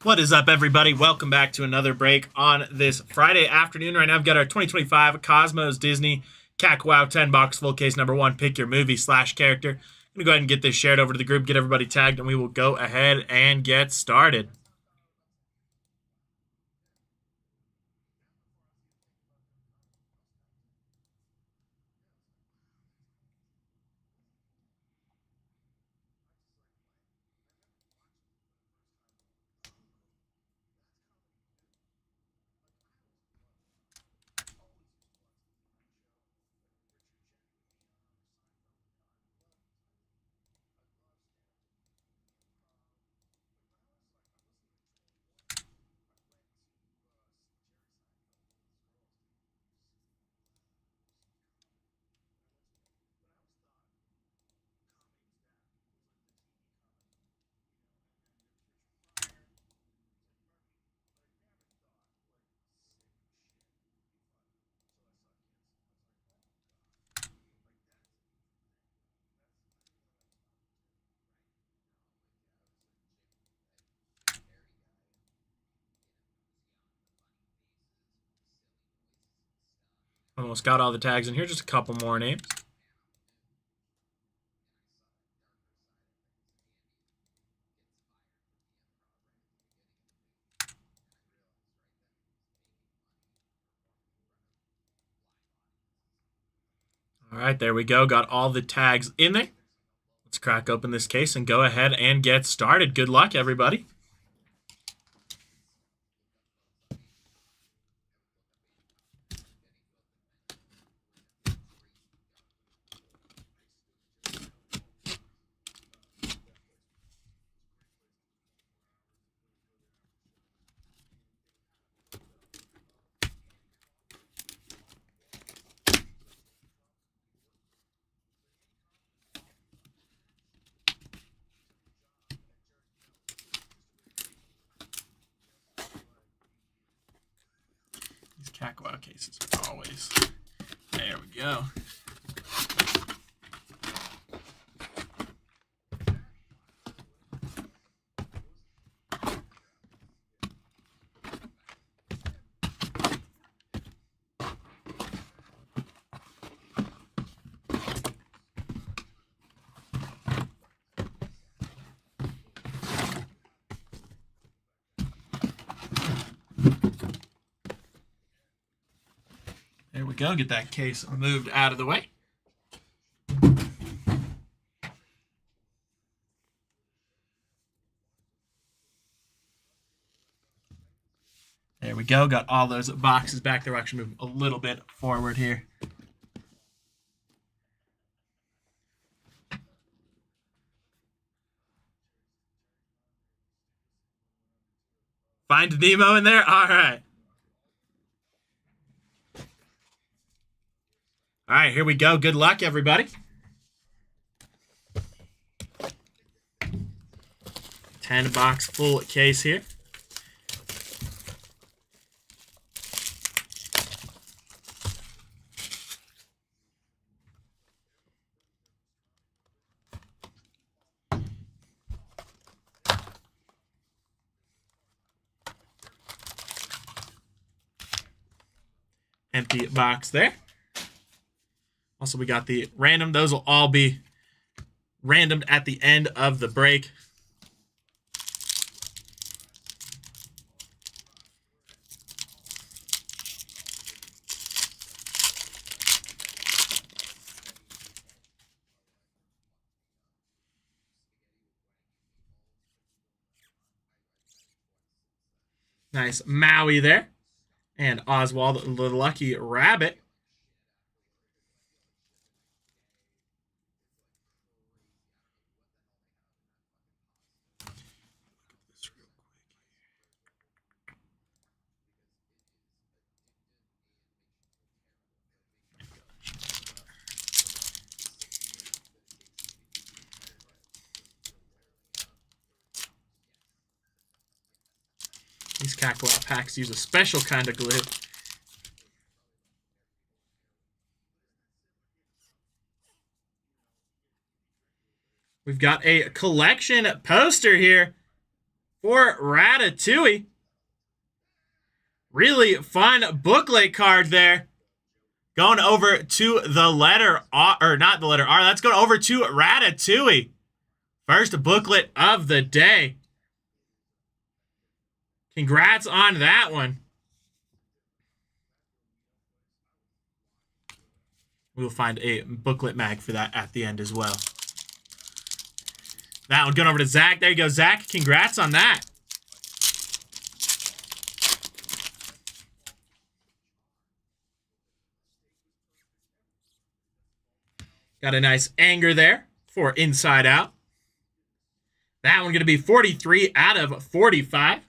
What is up, everybody? Welcome back to another break on this Friday afternoon. Right now, I've got our 2025 Cosmos Disney Kakawow 10 box full case number one. Pick your movie / character. I'm going to go ahead and get this shared over to the group, get everybody tagged, and we will go ahead and get started. Almost got all the tags in here. Just a couple more names. All right, there we go. Got all the tags in there. Let's crack open this case and go ahead and get started. Good luck, everybody. These Kakawow cases are always... There we go. There we go. Get that case moved out of the way. There we go. Got all those boxes back there. We're actually moving a little bit forward here. Find Nemo in there? All right. All right, here we go. Good luck, everybody. 10 box full case here. Empty box there. Also, we got the random. Those will all be randomed at the end of the break. Nice Maui there. And Oswald the Lucky Rabbit. These Kakawow packs use a special kind of glue. We've got a collection poster here for Ratatouille. Really fun booklet card there. Going over to the letter R, or not the letter R. That's going over to Ratatouille. First booklet of the day. Congrats on that one. We'll find a booklet mag for that at the end as well. That one going over to Zach. There you go, Zach. Congrats on that. Got a nice anger there for Inside Out. That one going to be 43 out of 45.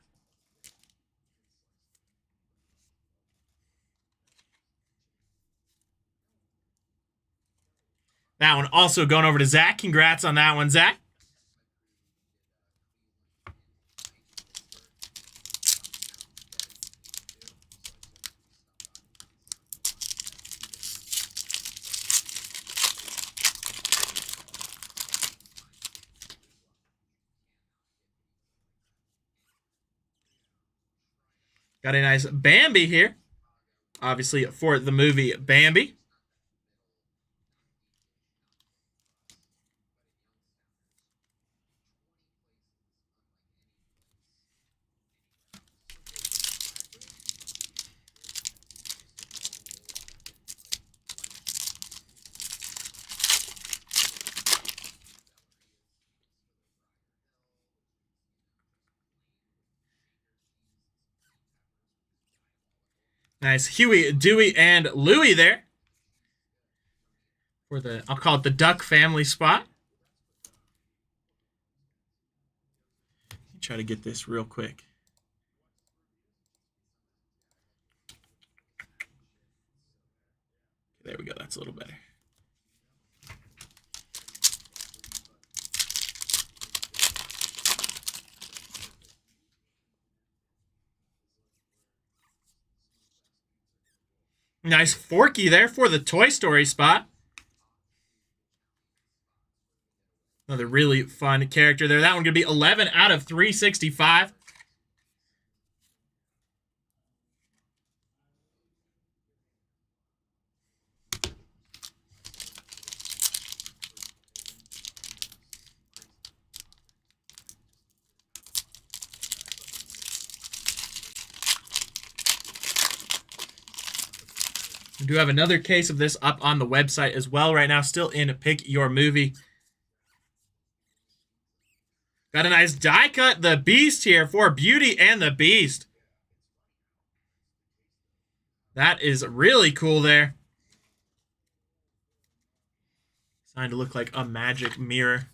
That one also going over to Zach. Congrats on that one, Zach. Got a nice Bambi here. Obviously for the movie Bambi. Nice Huey, Dewey, and Louie there. For the, I'll call it the Duck family spot. Try to get this real quick. There we go. That's a little better. Nice Forky there for the Toy Story spot. Another really fun character there. That one going to be 11 out of 365. We do have another case of this up on the website as well right now, still in Pick Your Movie. Got a nice die cut, the Beast here for Beauty and the Beast. That is really cool there. Starting to look like a magic mirror.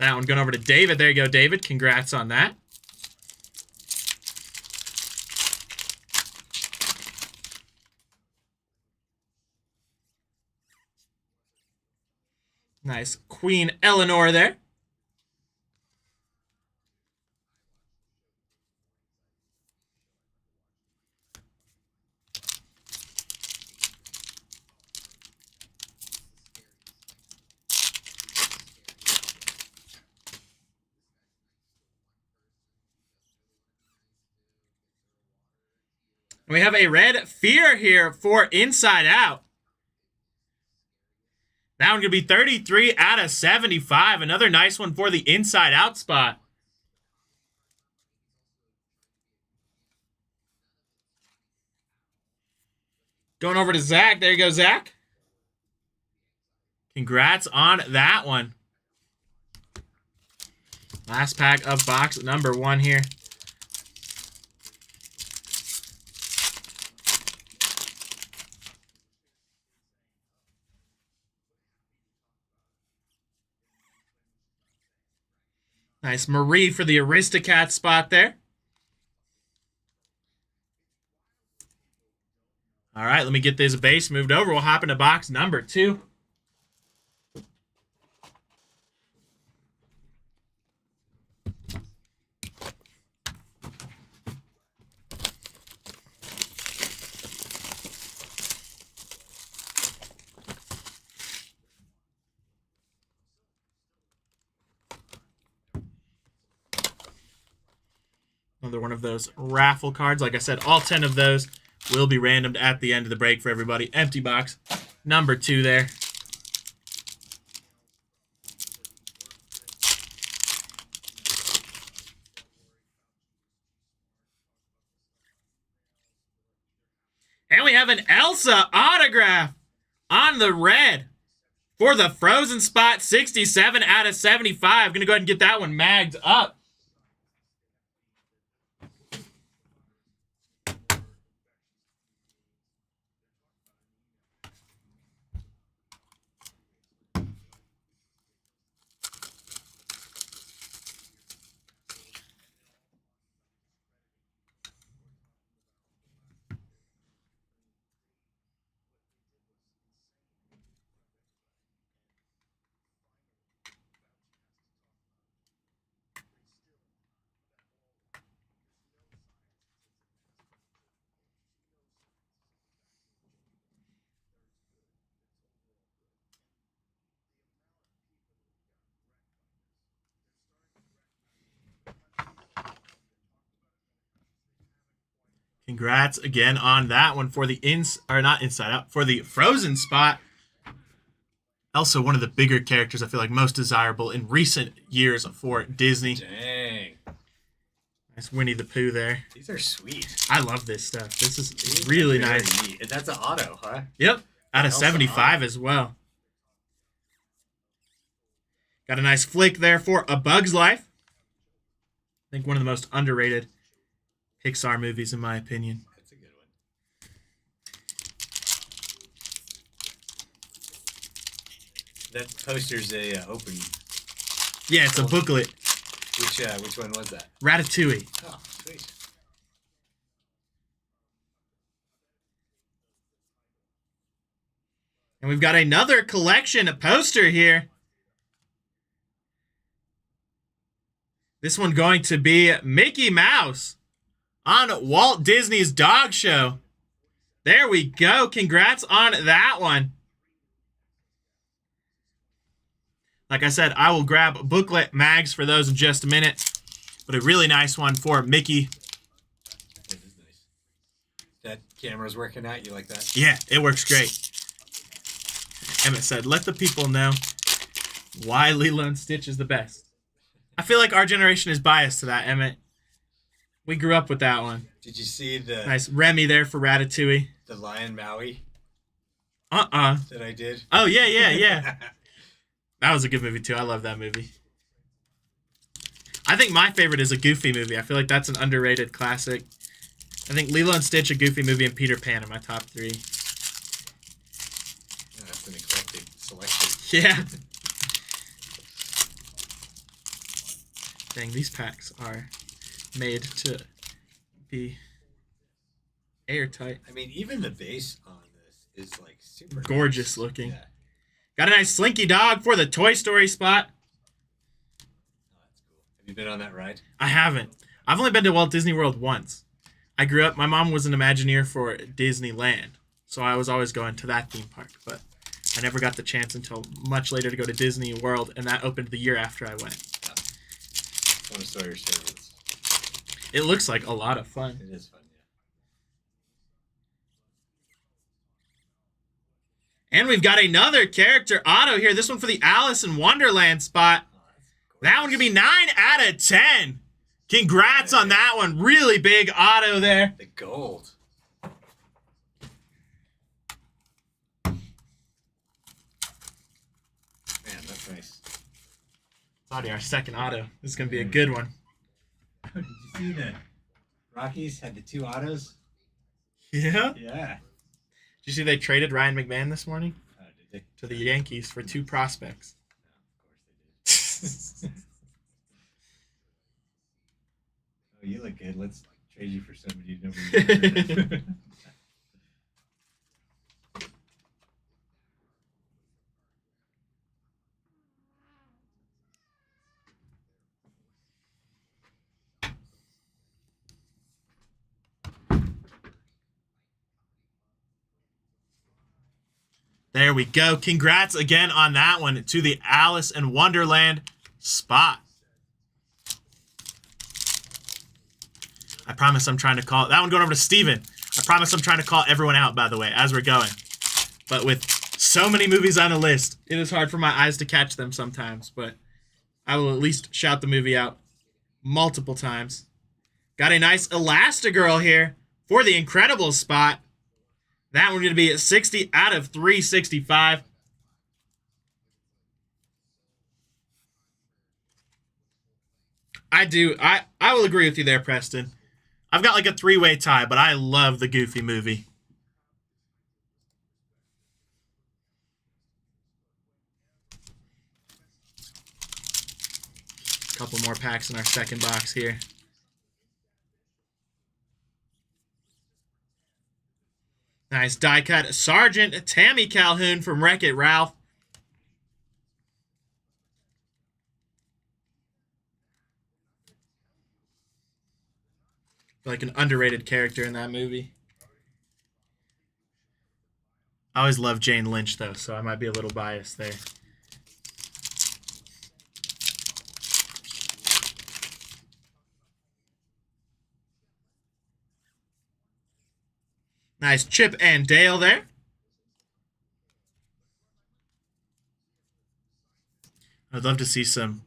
That one going over to David. There you go, David. Congrats on that. Nice Queen Eleanor there. We have a red Fear here for Inside Out. That one going to be 33 out of 75. Another nice one for the Inside Out spot. Going over to Zach. There you go, Zach. Congrats on that one. Last pack of box number 1 here. Nice Marie for the Aristocat spot there. All right, let me get this base moved over. We'll hop into box number 2. Another one of those raffle cards. Like I said, all 10 of those will be randomed at the end of the break for everybody. Empty box number 2 there. And we have an Elsa autograph on the red for the Frozen spot, 67 out of 75. Going to go ahead and get that one magged up. Congrats again on that one for the for the Frozen spot. Also, one of the bigger characters I feel like most desirable in recent years for Disney. Dang. Nice Winnie the Pooh there. These are sweet. I love this stuff. This is really nice. Neat. That's an auto, huh? Yep. Out of 75 as well. Got a nice flick there for A Bug's Life. I think one of the most underrated Pixar movies in my opinion. That's a good one. That poster's a open. Yeah, it's a booklet. Which one was that? Ratatouille. Oh, sweet. And we've got another collection poster here. This one going to be Mickey Mouse on Walt Disney's Dog Show. There we go. Congrats on that one. Like I said, I will grab booklet mags for those in just a minute. But a really nice one for Mickey. This is nice. That camera's working out. You like that? Yeah, it works great. Emmett said, let the people know why Lilo and Stitch is the best. I feel like our generation is biased to that, Emmett. We grew up with that one. Did you see the Nice Remy there for Ratatouille. the Lion Maui Uh-uh. that I did? Oh, yeah. That was a good movie, too. I love that movie. I think my favorite is a Goofy movie. I feel like that's an underrated classic. I think Lilo and Stitch, a Goofy movie, and Peter Pan are my top 3. Oh, that's an eclectic selection. Yeah. Dang, these packs are made to be airtight. I mean, even the base on this is like super Gorgeous nice. looking. Yeah. Got a nice Slinky Dog for the Toy Story spot. Oh, that's cool. Have you been on that ride? I haven't. I've only been to Walt Disney World once. I grew up, my mom was an Imagineer for Disneyland, so I was always going to that theme park, but I never got the chance until much later to go to Disney World, and that opened the year after I went. Yeah. One of Sawyer's favorites. It looks like a lot of fun. It is fun, yeah. And we've got another character auto here. This one for the Alice in Wonderland spot. Oh, That one gonna be 9 out of 10. Congrats on that one. Really big auto there. The gold. Man, that's nice. It's already our second auto. This is gonna be a good one. Oh, did you see the Rockies had the 2 autos? Yeah. Yeah. Did you see they traded Ryan McMahon this morning Did they? to the Yankees for 2 prospects? Of course they did. Oh, you look good. Let's trade you for somebody nobody. There we go. Congrats again on that one to the Alice in Wonderland spot. I promise I'm trying to call... That one going over to Steven. I promise I'm trying to call everyone out, by the way, as we're going. But with so many movies on the list, it is hard for my eyes to catch them sometimes. But I will at least shout the movie out multiple times. Got a nice Elastigirl here for the Incredibles spot. That one's going to be at 60 out of 365. I will agree with you there, Preston. I've got like a three-way tie, but I love the Goofy movie. Couple more packs in our second box here. Nice die cut. Sergeant Tammy Calhoun from Wreck-It Ralph. Like an underrated character in that movie. I always loved Jane Lynch, though, so I might be a little biased there. Nice Chip and Dale there. I'd love to see some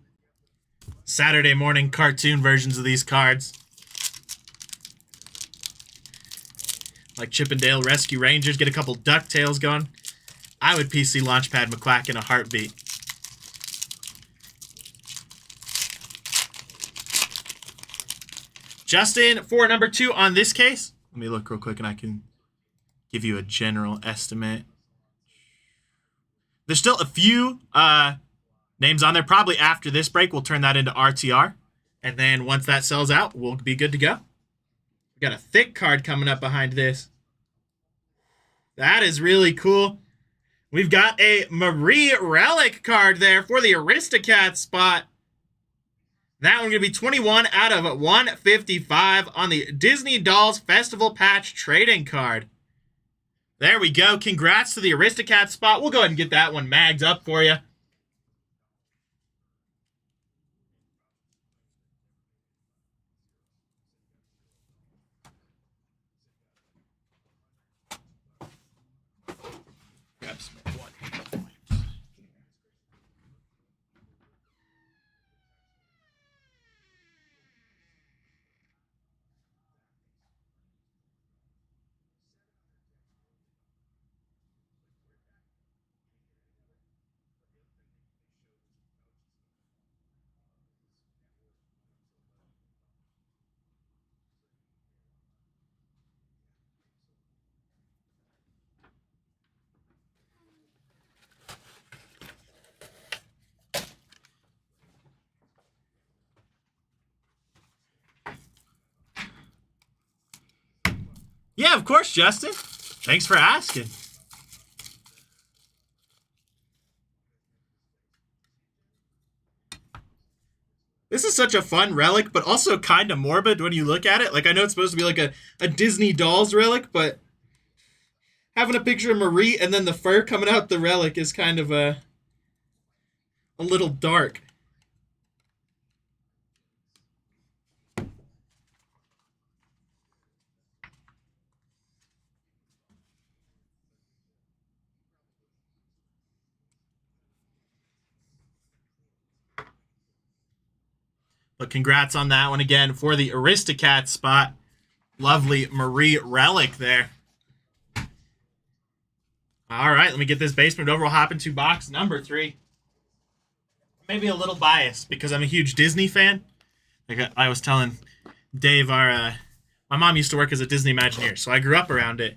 Saturday morning cartoon versions of these cards. Like Chip and Dale Rescue Rangers, get a couple DuckTales going. I would PC Launchpad McQuack in a heartbeat. Justin, for number 2 on this case. Let me look real quick and I can give you a general estimate. There's still a few names on there. Probably after this break, we'll turn that into RTR. And then once that sells out, we'll be good to go. We got a thick card coming up behind this. That is really cool. We've got a Marie Relic card there for the Aristocats spot. That one going to be 21 out of 155 on the Disney Dolls Festival Patch trading card. There we go. Congrats to the Aristocats spot. We'll go ahead and get that one magged up for you. Grab some more one. Yeah, of course, Justin. Thanks for asking. This is such a fun relic, but also kind of morbid when you look at it. Like, I know it's supposed to be like a Disney Dolls relic, but having a picture of Marie and then the fur coming out the relic is kind of a little dark. But congrats on that one again for the Aristocats spot. Lovely Marie Relic there. All right, let me get this basement over. We'll hop into box number 3. Maybe a little biased because I'm a huge Disney fan. Like I was telling Dave, my mom used to work as a Disney Imagineer, so I grew up around it.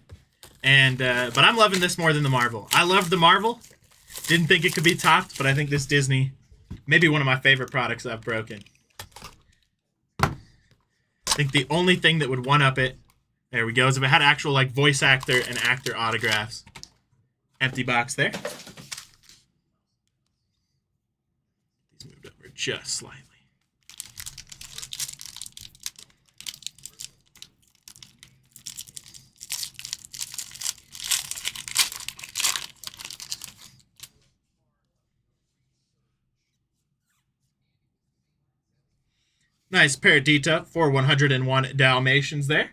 And but I'm loving this more than the Marvel. I loved the Marvel. Didn't think it could be topped, but I think this Disney, maybe one of my favorite products I've broken. I think the only thing that would one-up it, there we go, is if it had actual like voice actor and actor autographs. Empty box there. These moved over just slightly. Nice Paradita for 101 Dalmatians there.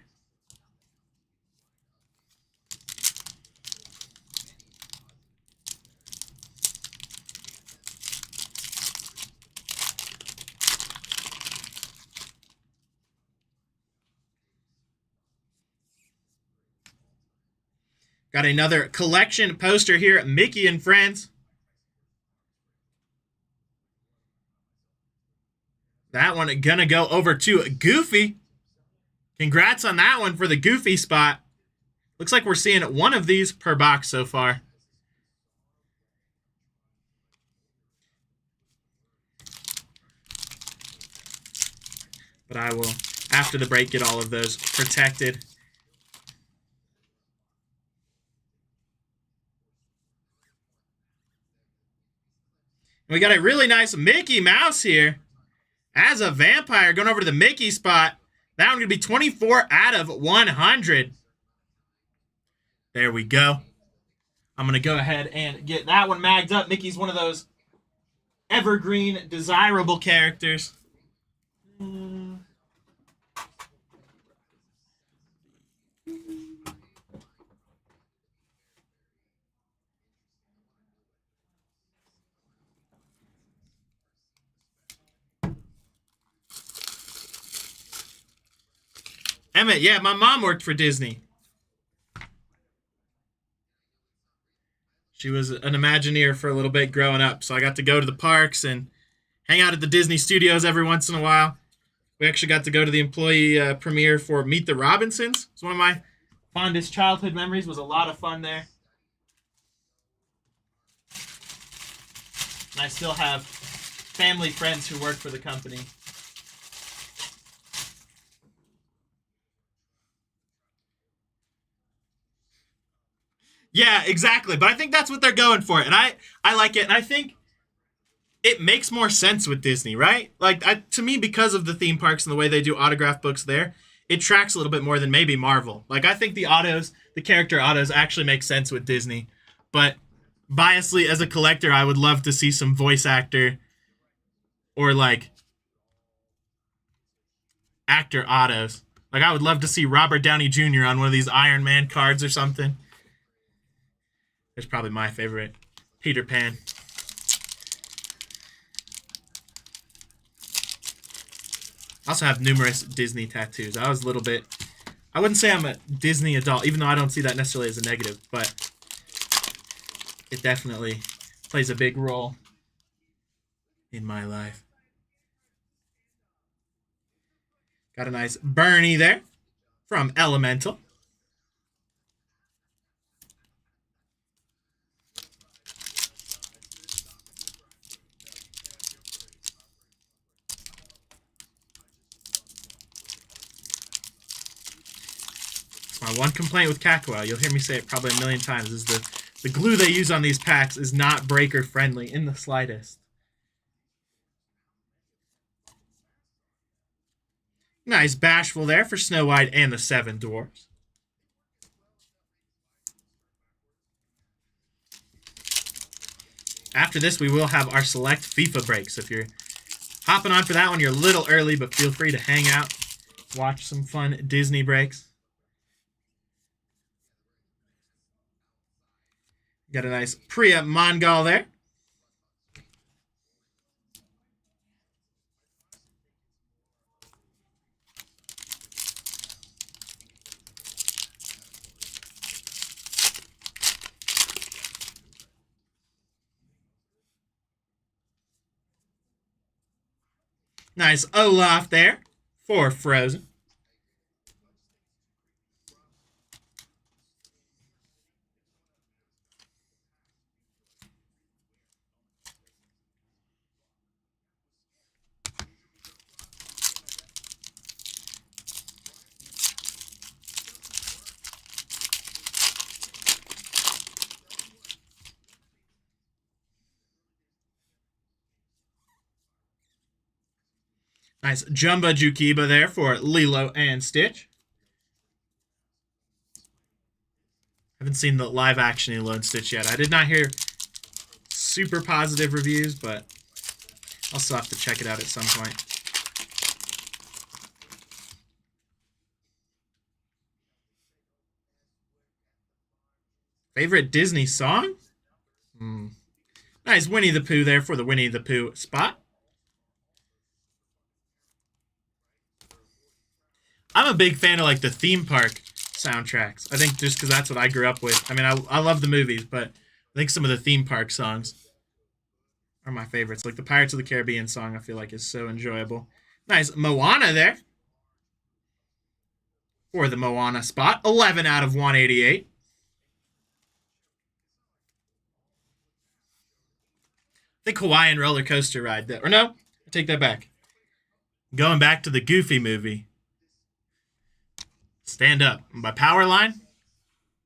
Got another collection poster here, Mickey and Friends. That one gonna go over to Goofy. Congrats on that one for the Goofy spot. Looks like we're seeing one of these per box so far. But I will, after the break, get all of those protected. We got a really nice Mickey Mouse here. As a vampire, going over to the Mickey spot. That one going to be 24 out of 100. There we go. I'm going to go ahead and get that one magged up. Mickey's one of those evergreen, desirable characters. Emmett, yeah, my mom worked for Disney. She was an Imagineer for a little bit growing up, so I got to go to the parks and hang out at the Disney studios every once in a while. We actually got to go to the employee premiere for Meet the Robinsons. It's one of my fondest childhood memories. It was a lot of fun there. And I still have family friends who work for the company. Yeah, exactly. But I think that's what they're going for. And I like it. And I think it makes more sense with Disney, right? Like, to me, because of the theme parks and the way they do autograph books there, it tracks a little bit more than maybe Marvel. Like, I think the character autos actually make sense with Disney. But biasly, as a collector, I would love to see some voice actor or, like, actor autos. Like, I would love to see Robert Downey Jr. on one of these Iron Man cards or something. There's probably my favorite, Peter Pan. I also have numerous Disney tattoos. I was a little bit, I wouldn't say I'm a Disney adult, even though I don't see that necessarily as a negative, but it definitely plays a big role in my life. Got a nice Bernie there from Elemental. My one complaint with Kakawow, you'll hear me say it probably a million times, is the glue they use on these packs is not breaker friendly in the slightest. Nice Bashful there for Snow White and the Seven Dwarfs. After this, we will have our select FIFA breaks. If you're hopping on for that one, you're a little early, but feel free to hang out, watch some fun Disney breaks. Got a nice Priya Mongol there. Nice Olaf there for Frozen. Nice Jumba Jukiba there for Lilo and Stitch. Haven't seen the live action Lilo and Stitch yet. I did not hear super positive reviews, but I'll still have to check it out at some point. Favorite Disney song? Nice Winnie the Pooh there for the Winnie the Pooh spot. I'm a big fan of like the theme park soundtracks. I think just because that's what I grew up with. I mean, I love the movies, but I think some of the theme park songs are my favorites. Like the Pirates of the Caribbean song, I feel like is so enjoyable. Nice Moana there for the Moana spot. 11 out of 188. The Hawaiian roller coaster ride there. Or no, I take that back. Going back to the Goofy movie. Stand Up by Powerline.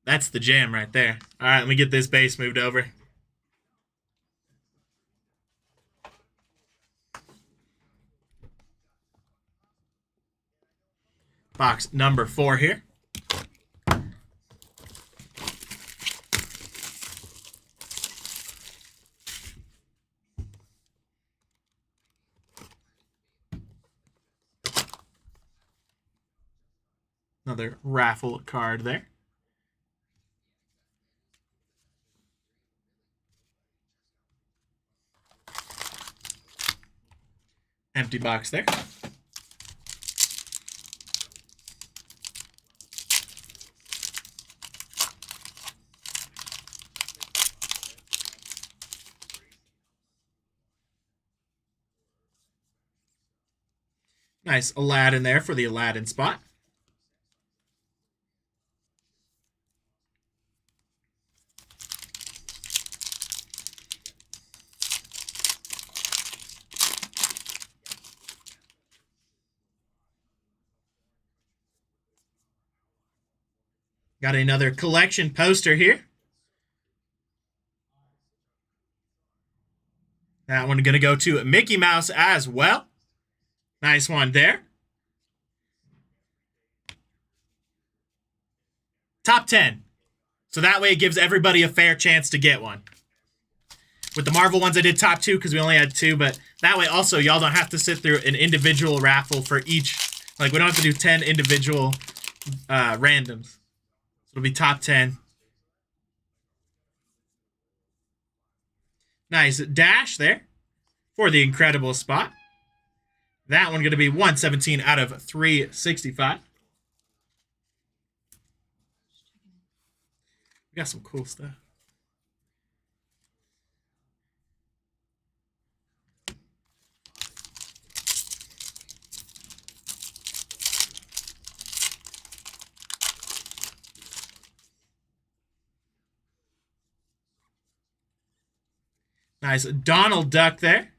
That's the jam right there. All right, let me get this base moved over. Box number 4 here. Another raffle card there. Empty box there. Nice Aladdin there for the Aladdin spot. Got another collection poster here. That one going to go to Mickey Mouse as well. Nice one there. Top 10. So that way it gives everybody a fair chance to get one. With the Marvel ones, I did top 2 because we only had 2. But that way also, y'all don't have to sit through an individual raffle for each. Like, we don't have to do 10 individual randoms. So it'll be top 10. Nice dash there for the incredible spot. That one going to be 117 out of 365. We got some cool stuff. Nice Donald Duck there.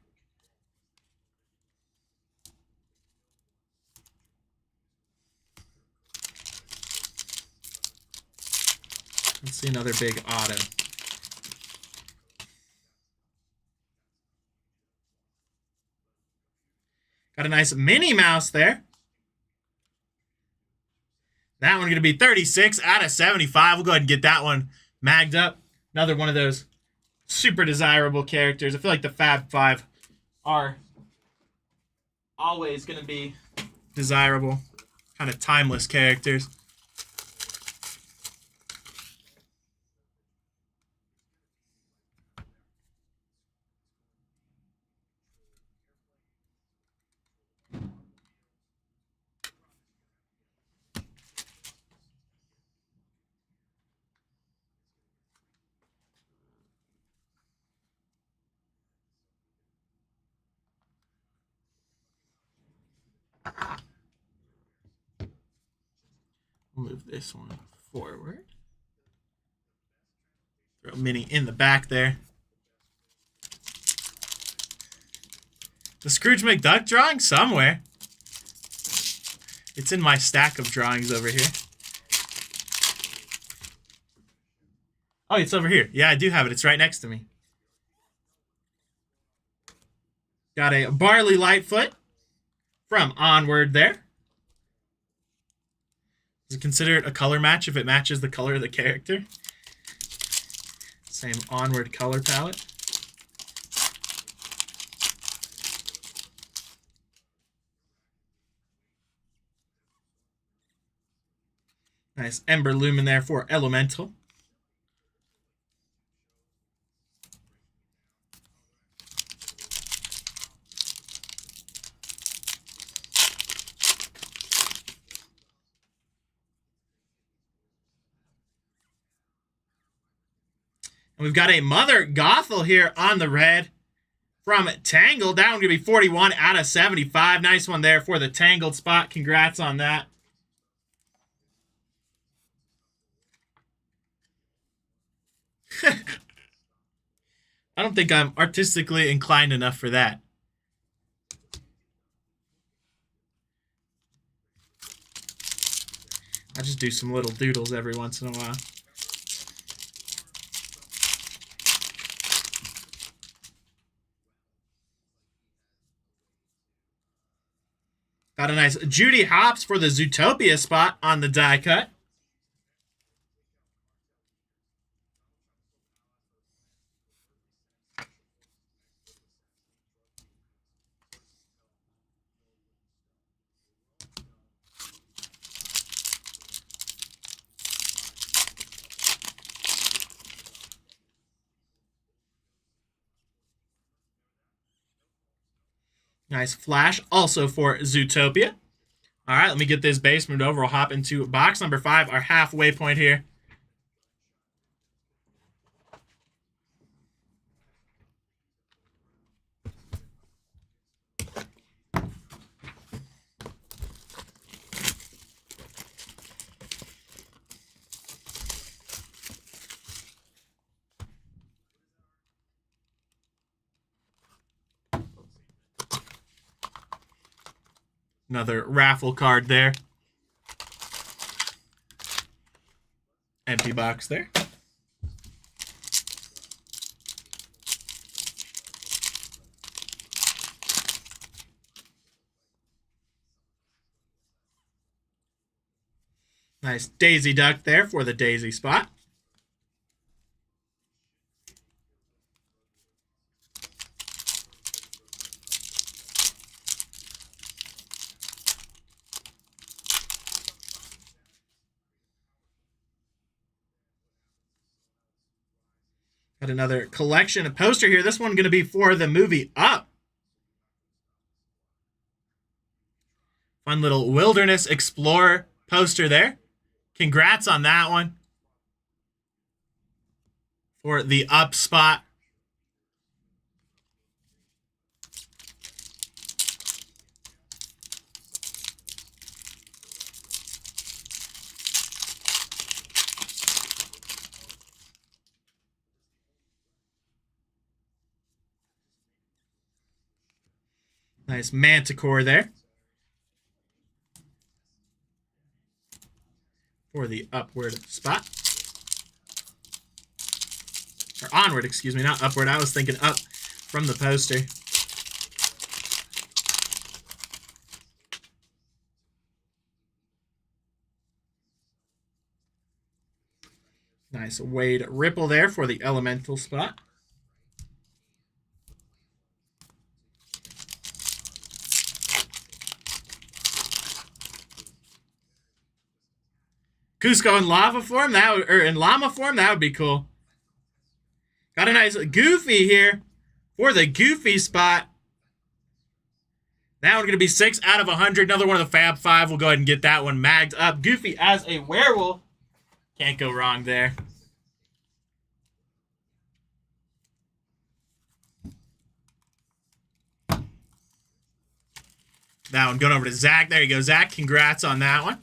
Let's see another big auto. Got a nice Minnie Mouse there. That one going to be 36 out of 75. We'll go ahead and get that one magged up. Another one of those super desirable characters. I feel like the Fab Five are always going to be desirable, kind of timeless characters. We'll move this one forward. Throw Minnie in the back there. The Scrooge McDuck drawing somewhere. It's in my stack of drawings over here. Oh, it's over here. Yeah, I do have it. It's right next to me. Got a Barley Lightfoot from Onward there. Is it considered a color match if it matches the color of the character? Same Onward color palette. Nice Ember Lumen there for Elemental. We've got a Mother Gothel here on the red from Tangled. That one going to be 41 out of 75. Nice one there for the Tangled spot. Congrats on that. I don't think I'm artistically inclined enough for that. I just do some little doodles every once in a while. Got a nice Judy Hopps for the Zootopia spot on the die cut. Nice flash also for Zootopia. All right, let me get this base moved over. We'll hop into box number 5, our halfway point here. Another raffle card there. Empty box there. Nice Daisy Duck there for the Daisy spot. Got another collection of poster here. This one going to be for the movie Up. Fun little Wilderness Explorer poster there. Congrats on that one. For the Up spot. Nice Manticore there. For the upward spot. Or onward, excuse me, not upward. I was thinking up from the poster. Nice Wade Ripple there for the elemental spot. Cusco in lava form, in llama form, that would be cool. Got a nice Goofy here for the Goofy spot. That one's going to be 6 out of 100. Another one of the Fab Five. We'll go ahead and get that one magged up. Goofy as a werewolf. Can't go wrong there. That one going over to Zach. There you go, Zach. Congrats on that one.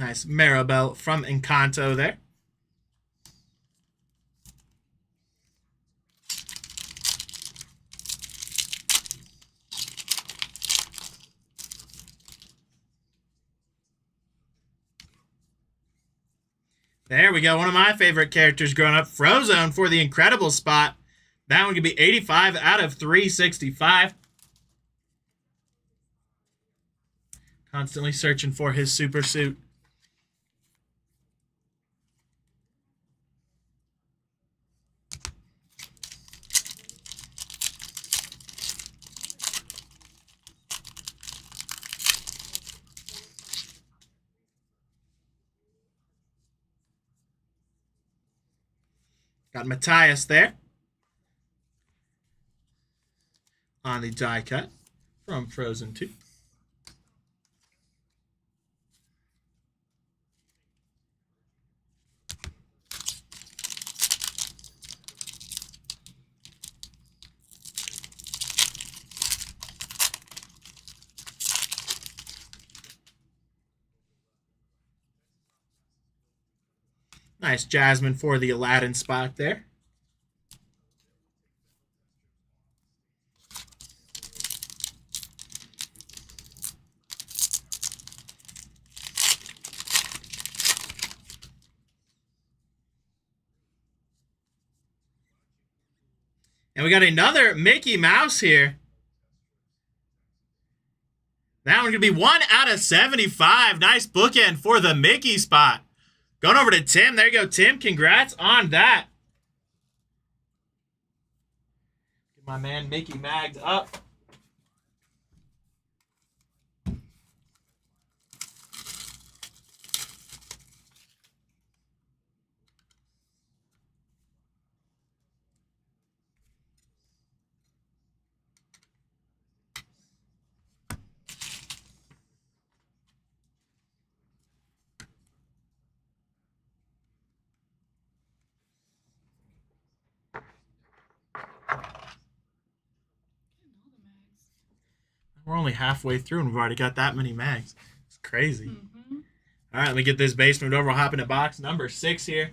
Nice Maribel from Encanto there. There we go. One of my favorite characters growing up. Frozone for the incredible spot. That one could be 85 out of 365. Constantly searching for his super suit. Got Matthias there on the die cut from Frozen 2. Nice Jasmine for the Aladdin spot there. And we got another Mickey Mouse here. That one going to be 1 out of 75. Nice bookend for the Mickey spot. Going over to Tim. There you go, Tim. Congrats on that. Get my man Mickey magged up. We're only halfway through and we've already got that many mags. It's crazy. Mm-hmm. All right, let me get this base moved over. We'll hop into box number 6 here.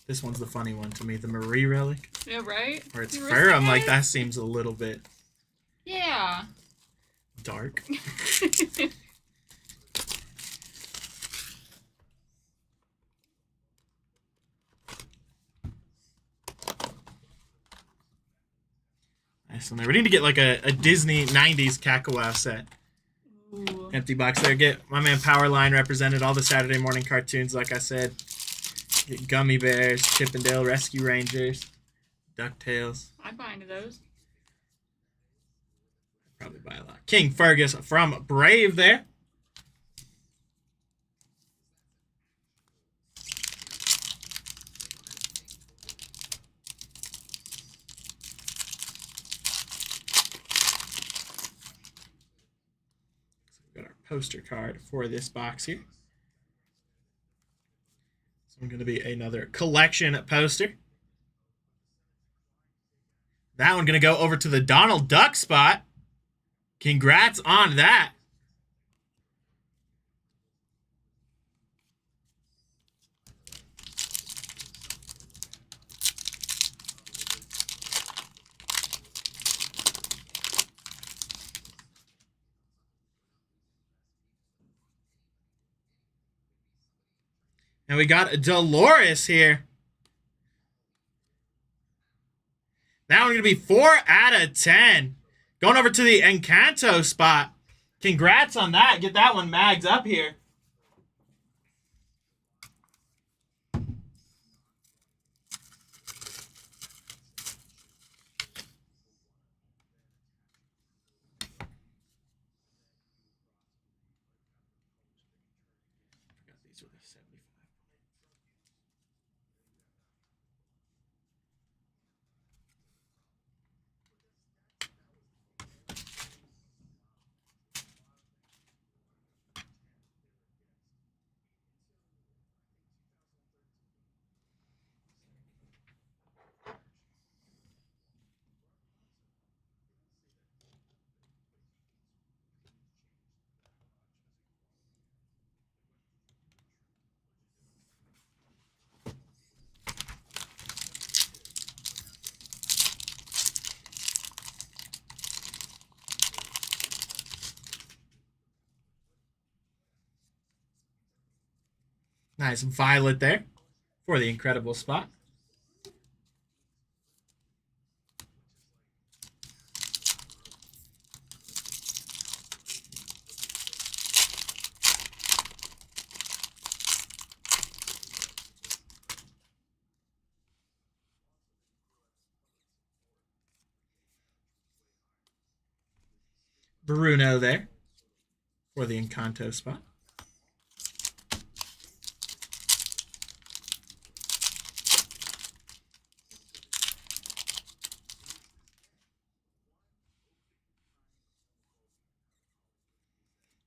This one's the funny one to me, the Marie relic. Yeah, right? Where it's fur, I'm like, that seems a little bit... Yeah. Dark. Nice one there. We need to get like a Disney 90s Kakawow set. Ooh. Empty box there. Get my man Powerline represented. All the Saturday morning cartoons, like I said. Get Gummy Bears, Chippendale Rescue Rangers, DuckTales. I buy into those. Probably buy a lot. King Fergus from Brave there. Got our poster card for this box here. So I'm going to be another collection poster. That one going to go over to the Donald Duck spot. Congrats on that. And we got Dolores here. That one's going to be 4 out of 10. Going over to the Encanto spot. Congrats on that. Get that one magged up here. These were the 75. Nice violet there for the incredible spot. Bruno there for the Encanto spot.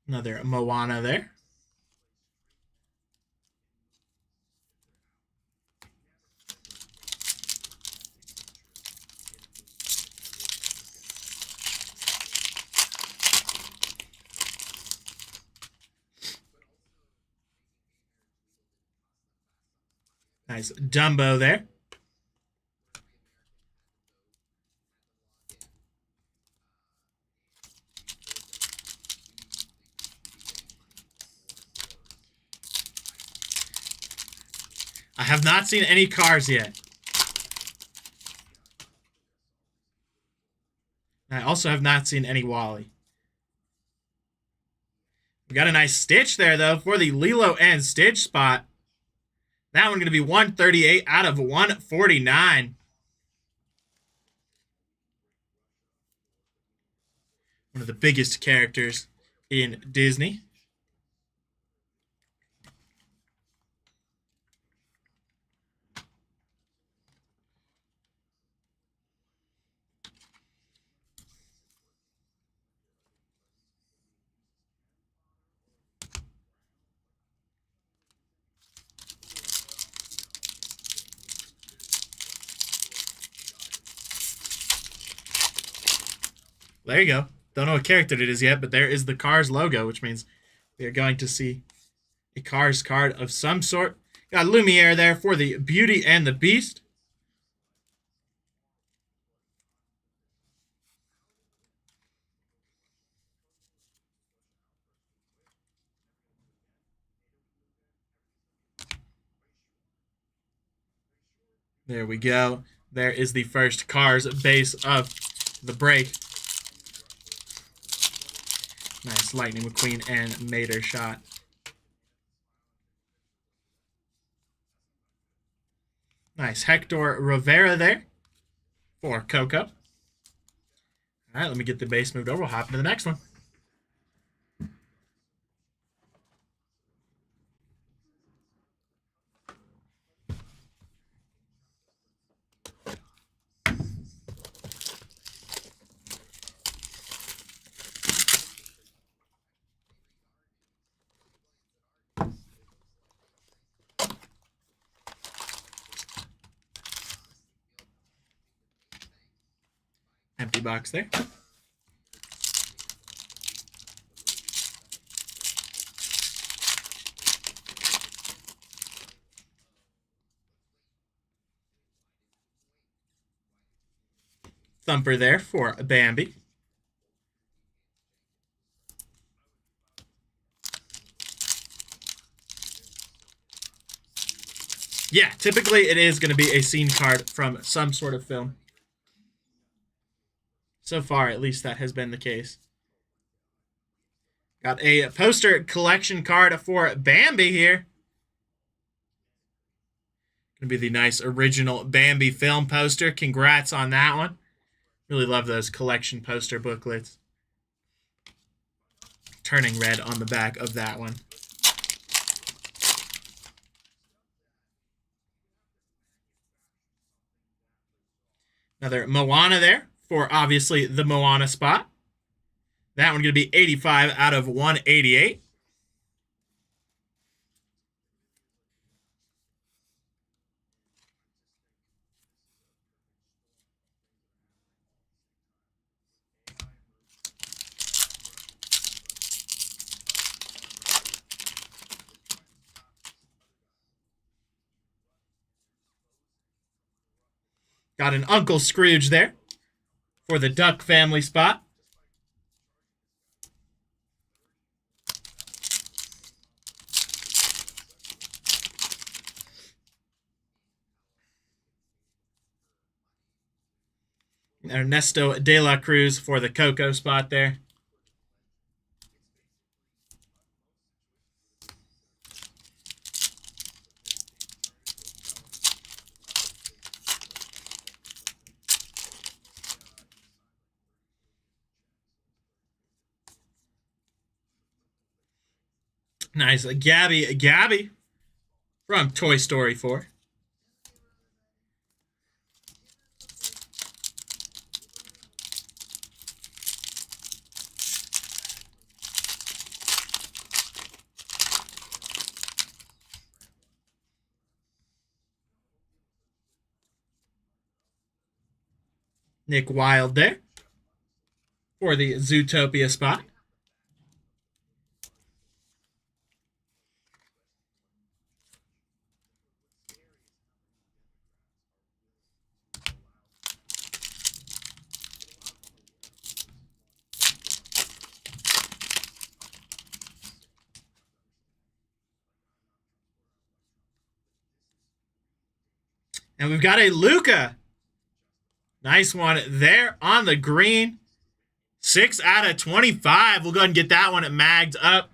Another Moana there. Nice Dumbo there. I have not seen any Cars yet. I also have not seen any Wally. We got a nice Stitch there, though, for the Lilo and Stitch spot. That one going to be 138 out of 149. One of the biggest characters in Disney. There you go. Don't know what character it is yet, but there is the Cars logo, which means we are going to see a Cars card of some sort. Got Lumiere there for the Beauty and the Beast. There we go. There is the first Cars base of the break. Nice Lightning McQueen and Mater shot. Nice Hector Rivera there for Coco. All right, let me get the base moved over. We'll hop into the next one. Empty box there. Thumper there for Bambi. Yeah, typically it is going to be a scene card from some sort of film. So far, at least that has been the case. Got a poster collection card for Bambi here. Gonna be the nice original Bambi film poster. Congrats on that one. Really love those collection poster booklets. Turning red on the back of that one. Another Moana there for obviously the Moana spot. That one going to be 85 out of 188. Got an Uncle Scrooge there for the Duck family spot. Ernesto De La Cruz for the Coco spot there. Nice. Gabby from Toy Story 4. Nick Wilde there for the Zootopia spot. And we've got a Luca. Nice one there on the green. 6 out of 25. We'll go ahead and get that one magged up.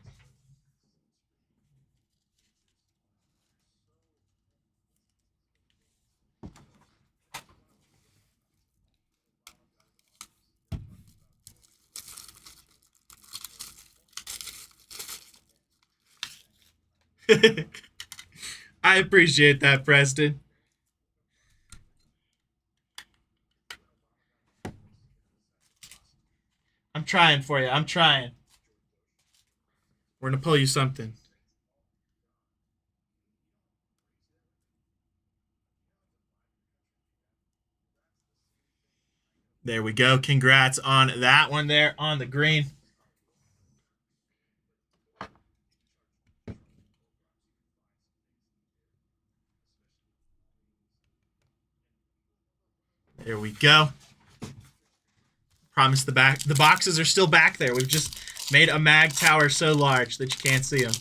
I appreciate that, Preston. I'm trying for you. I'm trying. We're going to pull you something. There we go. Congrats on that one there on the green. There we go. Promise the boxes are still back there. We've just made a mag tower so large that you can't see them.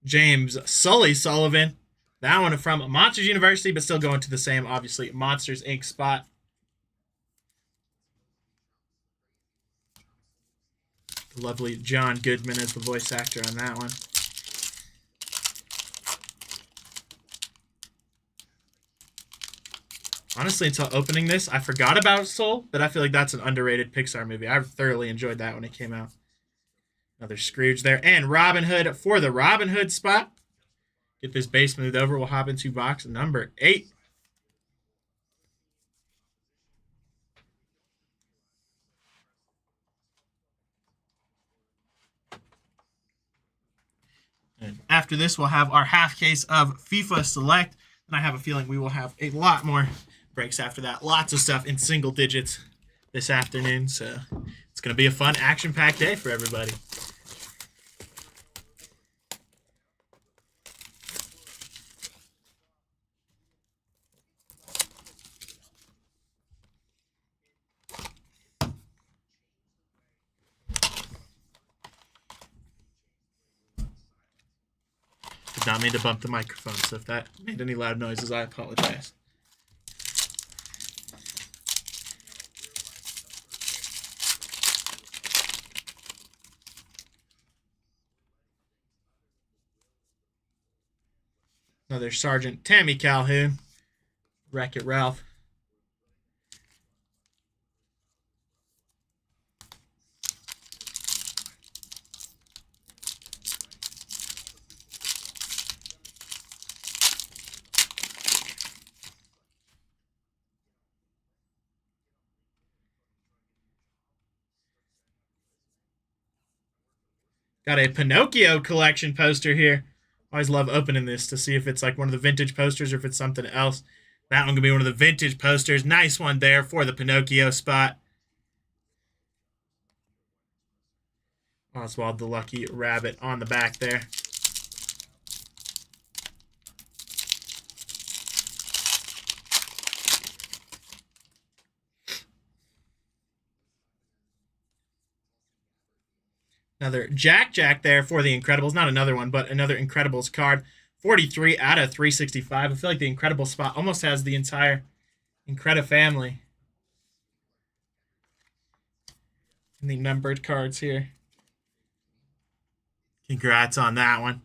James Sully Sullivan. That one from Monsters University, but still going to the same, obviously, Monsters Inc. spot. The lovely John Goodman as the voice actor on that one. Honestly, until opening this, I forgot about Soul, but I feel like that's an underrated Pixar movie. I thoroughly enjoyed that when it came out. Another Scrooge there. And Robin Hood for the Robin Hood spot. Get this base moved over. We'll hop into box number 8. And after this, we'll have our half case of FIFA Select. And I have a feeling we will have a lot more breaks after that. Lots of stuff in single digits this afternoon. So it's going to be a fun, action-packed day for everybody. Did not mean to bump the microphone, so if that made any loud noises, I apologize. Another Sergeant Tammy Calhoun. Wreck-It Ralph. Got a Pinocchio collection poster here. Always love opening this to see if it's like one of the vintage posters or if it's something else. That one could be one of the vintage posters. Nice one there for the Pinocchio spot. Oswald the Lucky Rabbit on the back there. Another Jack there for the Incredibles. Not another one, but another Incredibles card 43 out of 365. I feel like the Incredible spot almost has the entire Incredible family in the numbered cards here. Congrats on that one.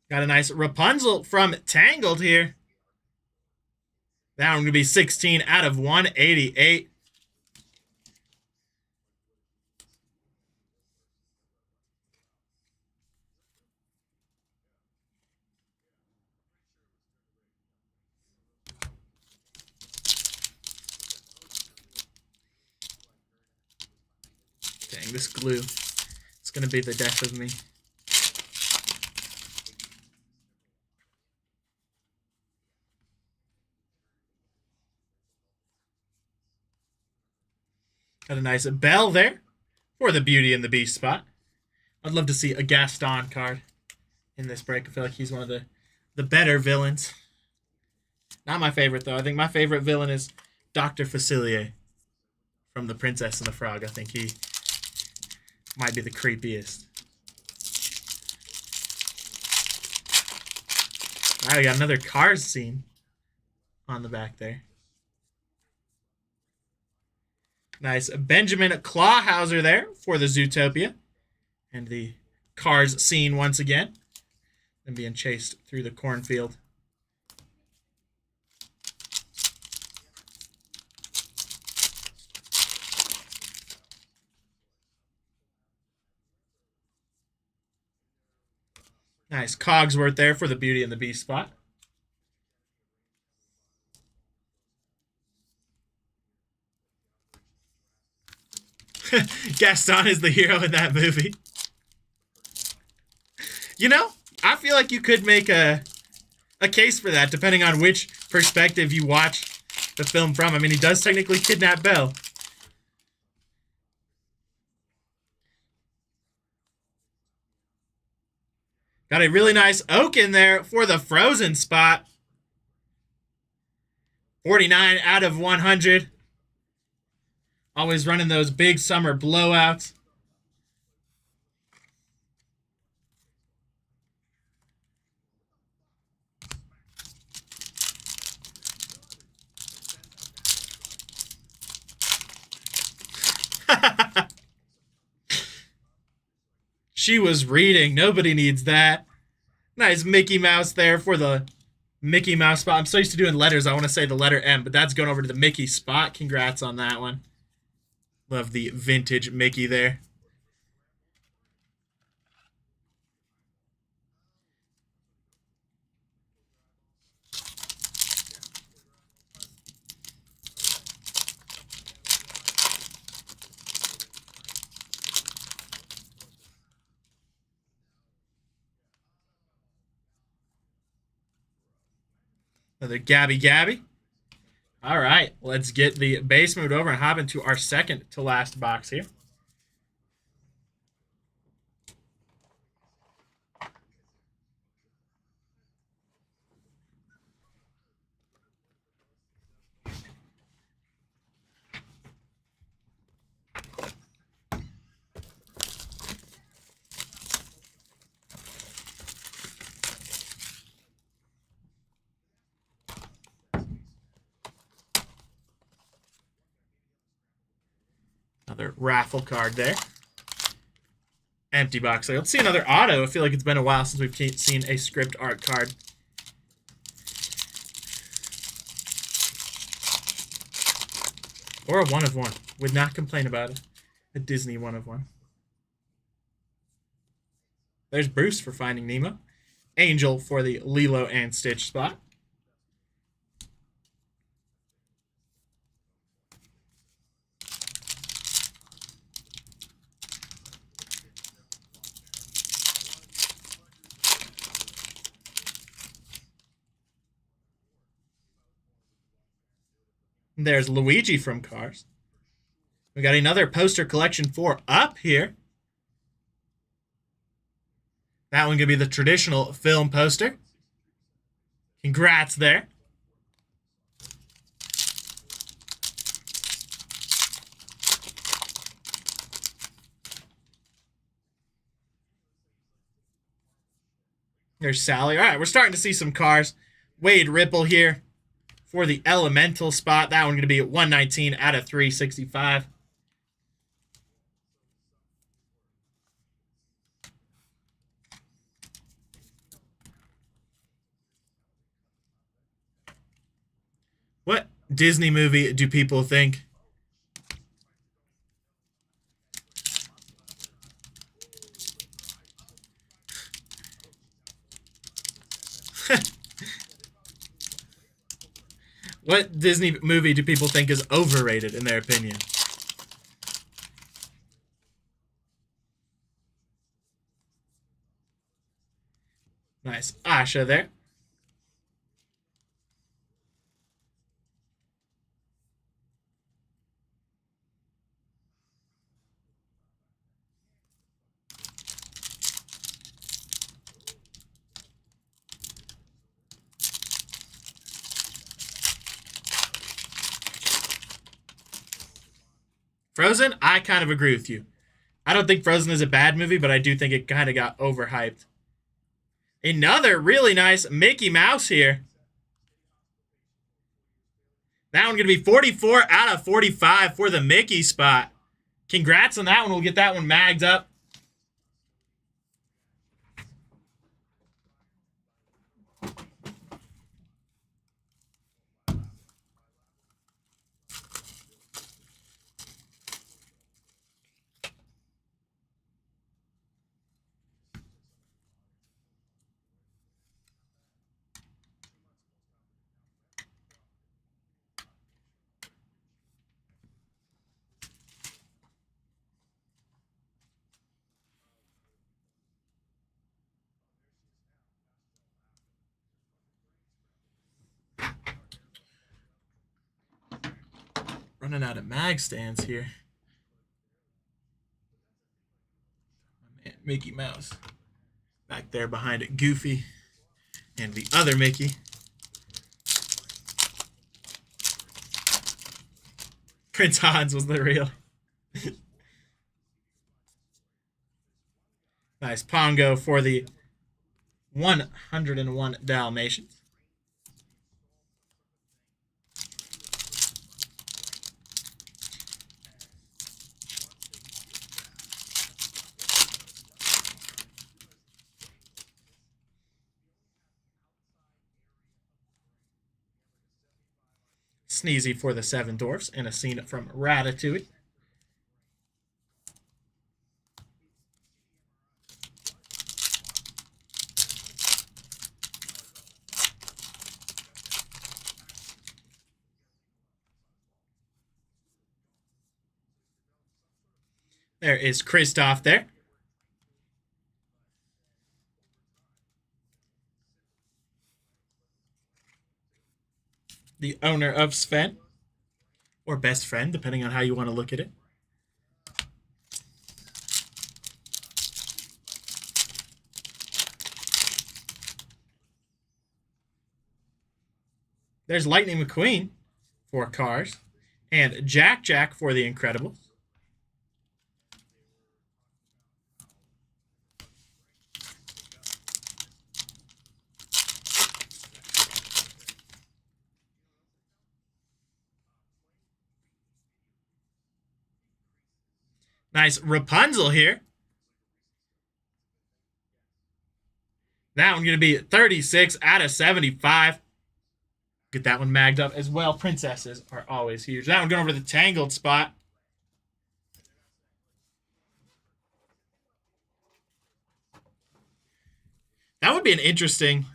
Got a nice Rapunzel from Tangled here. That one going to be 16 out of 188. Dang, this glue. It's going to be the death of me. Got a nice bell there for the Beauty and the Beast spot. I'd love to see a Gaston card in this break. I feel like he's one of the better villains. Not my favorite, though. I think my favorite villain is Dr. Facilier from The Princess and the Frog. I think he might be the creepiest. All right, we got another Cars scene on the back there. Nice Benjamin Clawhauser there for the Zootopia. And the Cars scene once again. And being chased through the cornfield. Nice Cogsworth there for the Beauty and the Beast spot. Gaston is the hero in that movie. You know, I feel like you could make a case for that, depending on which perspective you watch the film from. I mean, he does technically kidnap Belle. Got a really nice oak in there for the Frozen spot. 49 out of 100. Always running those big summer blowouts. She was reading. Nobody needs that. Nice Mickey Mouse there for the Mickey Mouse spot. I'm so used to doing letters. I want to say the letter M, but that's going over to the Mickey spot. Congrats on that one. Love the vintage Mickey there. Another Gabby Gabby. All right, let's get the base moved over and hop into our second to last box here. Another raffle card there. Empty box. Let's see another auto. I feel like it's been a while since we've seen a script art card. Or a one of one. Would not complain about it. A Disney one of one. There's Bruce for Finding Nemo. Angel for the Lilo and Stitch spot. There's Luigi from Cars. We got another poster collection for Up here. That one going to be the traditional film poster. Congrats there. There's Sally. All right, we're starting to see some cars. Wade Ripple here for the Elemental spot. That one going to be at 119 out of 365. What Disney movie do people think? What Disney movie do people think is overrated in their opinion? Nice. Asha there. Frozen, I kind of agree with you. I don't think Frozen is a bad movie, but I do think it kind of got overhyped. Another really nice Mickey Mouse here. That one going to be 44 out of 45 for the Mickey spot. Congrats on that one. We'll get that one magged up. Running out of mag stands here. Man, Mickey Mouse. Back there behind it, Goofy. And the other Mickey. Prince Hans was the real. Nice Pongo for the 101 Dalmatians. Sneezy for the Seven Dwarfs and a scene from Ratatouille. There is Kristoff there. The owner of Sven. Or best friend, depending on how you want to look at it. There's Lightning McQueen for Cars. And Jack Jack for The Incredibles. Nice Rapunzel here. That one going to be 36 out of 75. Get that one magged up as well. Princesses are always huge. That one going over to the Tangled spot. That would be an interesting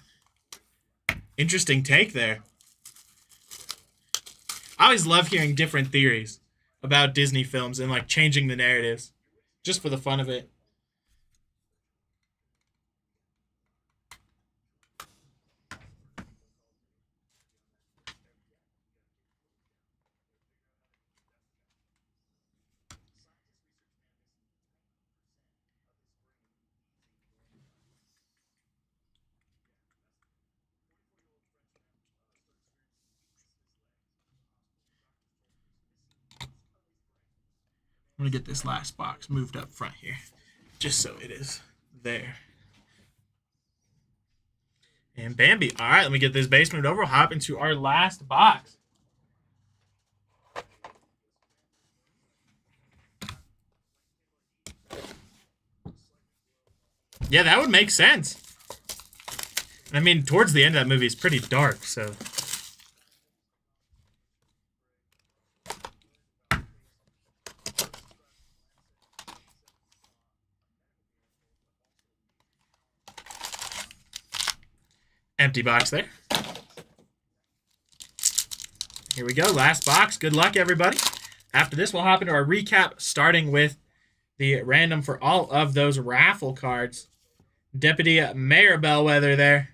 take there. I always love hearing different theories about Disney films and like changing the narratives just for the fun of it. I'm going to get this last box moved up front here, just so it is there. And Bambi. All right, let me get this base moved over. We'll hop into our last box. Yeah, that would make sense. I mean, towards the end of that movie, it's pretty dark, so. Empty box there. Here we go, last box. Good luck, everybody. After this, we'll hop into our recap, starting with the random for all of those raffle cards. Deputy Mayor Bellwether there.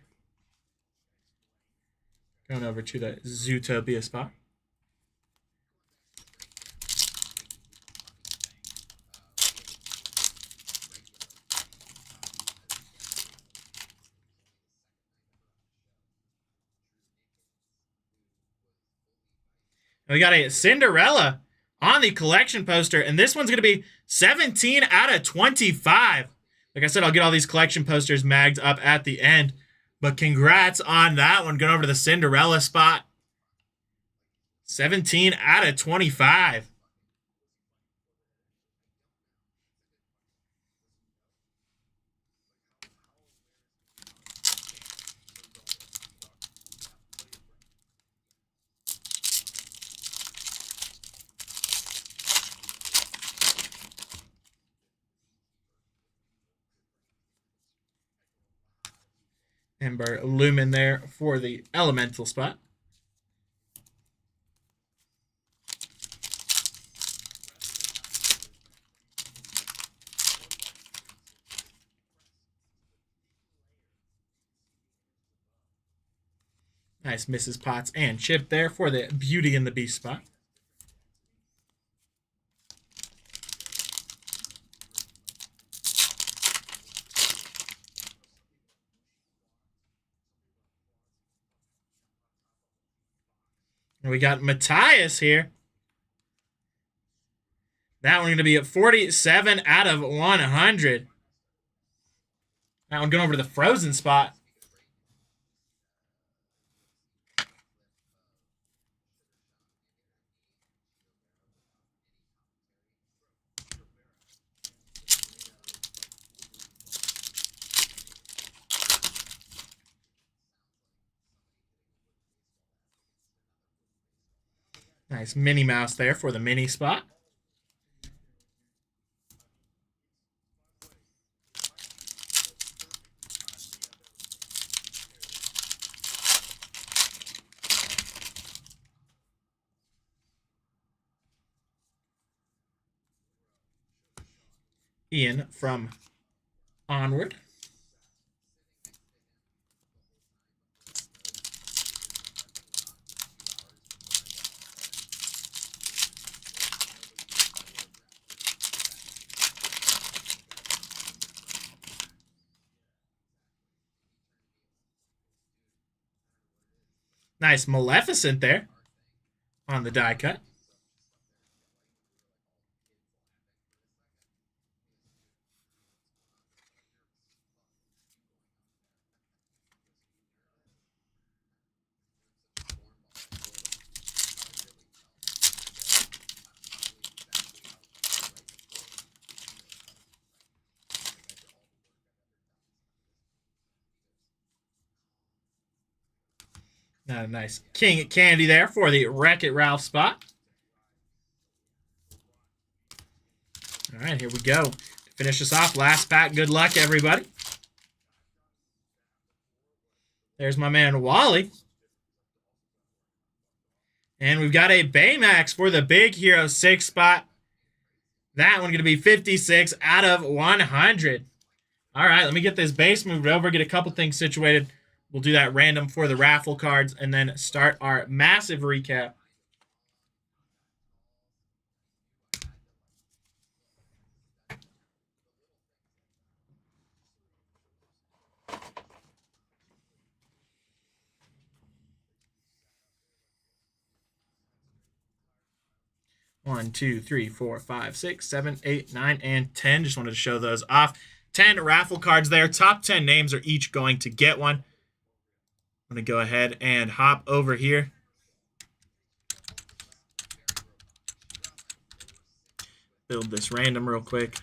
Going over to the Zootopia spot. We got a Cinderella on the collection poster, and this one's going to be 17 out of 25. Like I said, I'll get all these collection posters magged up at the end, but congrats on that one. Going over to the Cinderella spot. 17 out of 25. Ember Lumen there for the elemental spot. Nice Mrs. Potts and Chip there for the Beauty and the Beast spot. And we got Matthias here. That one going to be at 47 out of 100. That one going over to the Frozen spot. Nice Minnie Mouse there for the mini spot. Ian from Onward. Nice Maleficent there on the die cut. A nice King Candy there for the Wreck-It Ralph spot. All right, here we go. To finish this off, last pack. Good luck, everybody. There's my man Wally. And we've got a Baymax for the Big Hero 6 spot. That one going to be 56 out of 100. All right, let me get this base moved over, get a couple things situated. We'll do that random for the raffle cards and then start our massive recap. 1, 2, 3, 4, 5, 6, 7, 8, 9, and 10. Just wanted to show those off. 10 raffle cards there. Top 10 names are each going to get one. I'm going to go ahead and hop over here. Build this random real quick.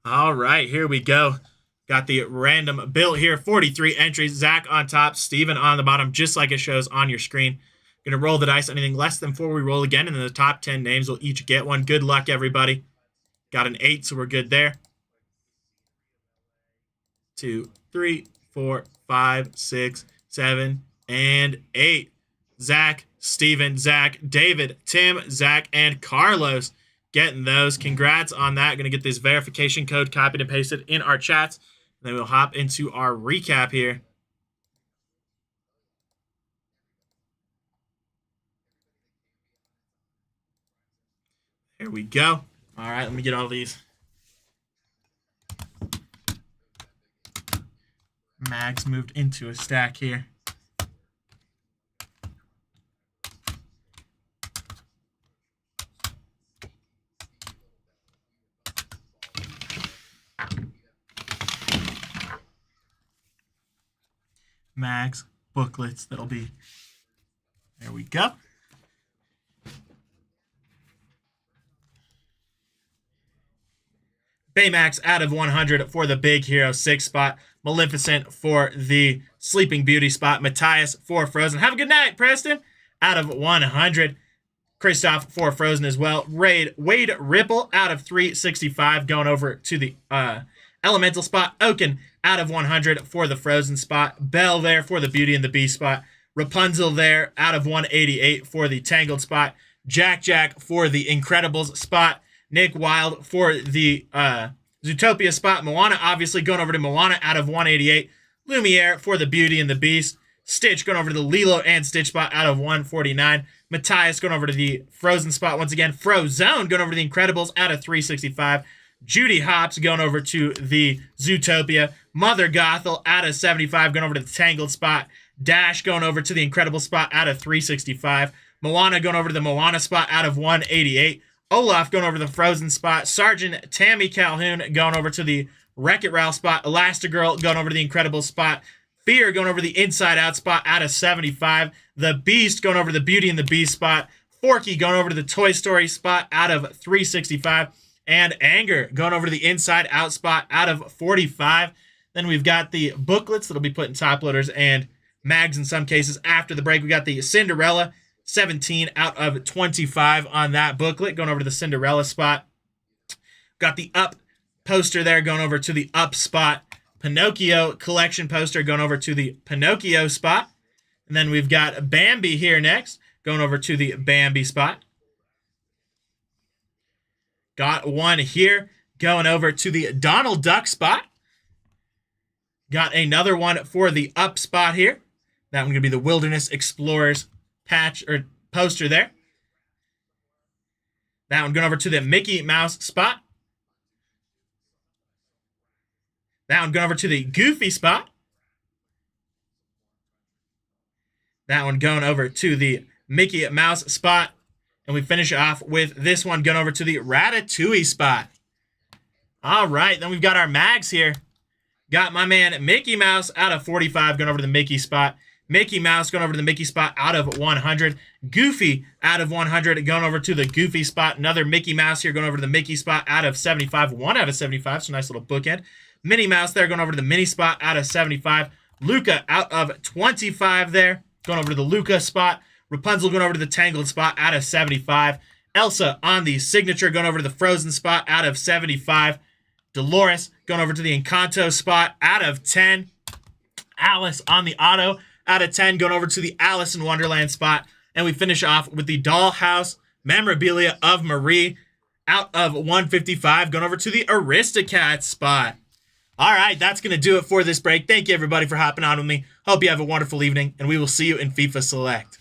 All right, here we go. Got the random built here. 43 entries. Zach on top, Steven on the bottom, just like it shows on your screen. Going to roll the dice. Anything less than 4, we roll again, and then the top 10 names will each get one. Good luck, everybody. Got an 8, so we're good there. 2, 3, 4, 5, 6, 7, and 8. Zach, Steven, Zach, David, Tim, Zach, and Carlos getting those. Congrats on that. Going to get this verification code copied and pasted in our chats. And then we'll hop into our recap here. There we go. All right, let me get all these mags moved into a stack here. Mags, booklets, that'll be, there we go. Baymax out of 100 for the Big Hero 6 spot. Maleficent for the Sleeping Beauty spot. Matthias for Frozen. Have a good night, Preston. Out of 100. Christoph for Frozen as well. Wade Ripple out of 365 going over to the Elemental spot. Oaken out of 100 for the Frozen spot. Belle there for the Beauty and the Beast spot. Rapunzel there out of 188 for the Tangled spot. Jack for the Incredibles spot. Nick Wilde for the Zootopia spot. Moana obviously going over to Moana out of 188. Lumiere for the Beauty and the Beast. Stitch going over to the Lilo and Stitch spot out of 149. Matthias going over to the Frozen spot once again. Frozone going over to the Incredibles out of 365. Judy Hopps going over to the Zootopia. Mother Gothel out of 75 going over to the Tangled spot. Dash going over to the Incredible spot out of 365. Moana going over to the Moana spot out of 188. Olaf going over to the Frozen spot. Sergeant Tammy Calhoun going over to the Wreck-It Ralph spot. Elastigirl going over to the Incredible spot. Fear going over to the Inside Out spot out of 75. The Beast going over to the Beauty and the Beast spot. Forky going over to the Toy Story spot out of 365. And Anger going over to the Inside Out spot out of 45. Then we've got the booklets that'll be put in top loaders and mags in some cases after the break. We got the Cinderella, 17 out of 25 on that booklet, going over to the Cinderella spot. Got the Up poster there going over to the Up spot. Pinocchio collection poster going over to the Pinocchio spot. And then we've got Bambi here next, going over to the Bambi spot. Got one here going over to the Donald Duck spot. Got another one for the Up spot here. That one going to be the Wilderness Explorers patch or poster there. That one going over to the Mickey Mouse spot. That one going over to the Goofy spot. That one going over to the Mickey Mouse spot. And we finish off with this one going over to the Ratatouille spot. All right, then we've got our mags here. Got my man Mickey Mouse out of 45 going over to the Mickey spot. Mickey Mouse going over to the Mickey spot out of 100. Goofy out of 100 going over to the Goofy spot. Another Mickey Mouse here going over to the Mickey spot out of 75. 1 out of 75, so nice little bookend. Minnie Mouse there going over to the Minnie spot out of 75. Luca out of 25 there going over to the Luca spot. Rapunzel going over to the Tangled spot out of 75. Elsa on the Signature going over to the Frozen spot out of 75. Dolores going over to the Encanto spot out of 10. Alice on the Auto out of 10 going over to the Alice in Wonderland spot. And we finish off with the Dollhouse memorabilia of Marie out of 155, going over to the Aristocats spot. All right, that's going to do it for this break. Thank you, everybody, for hopping on with me. Hope you have a wonderful evening, and we will see you in FIFA Select.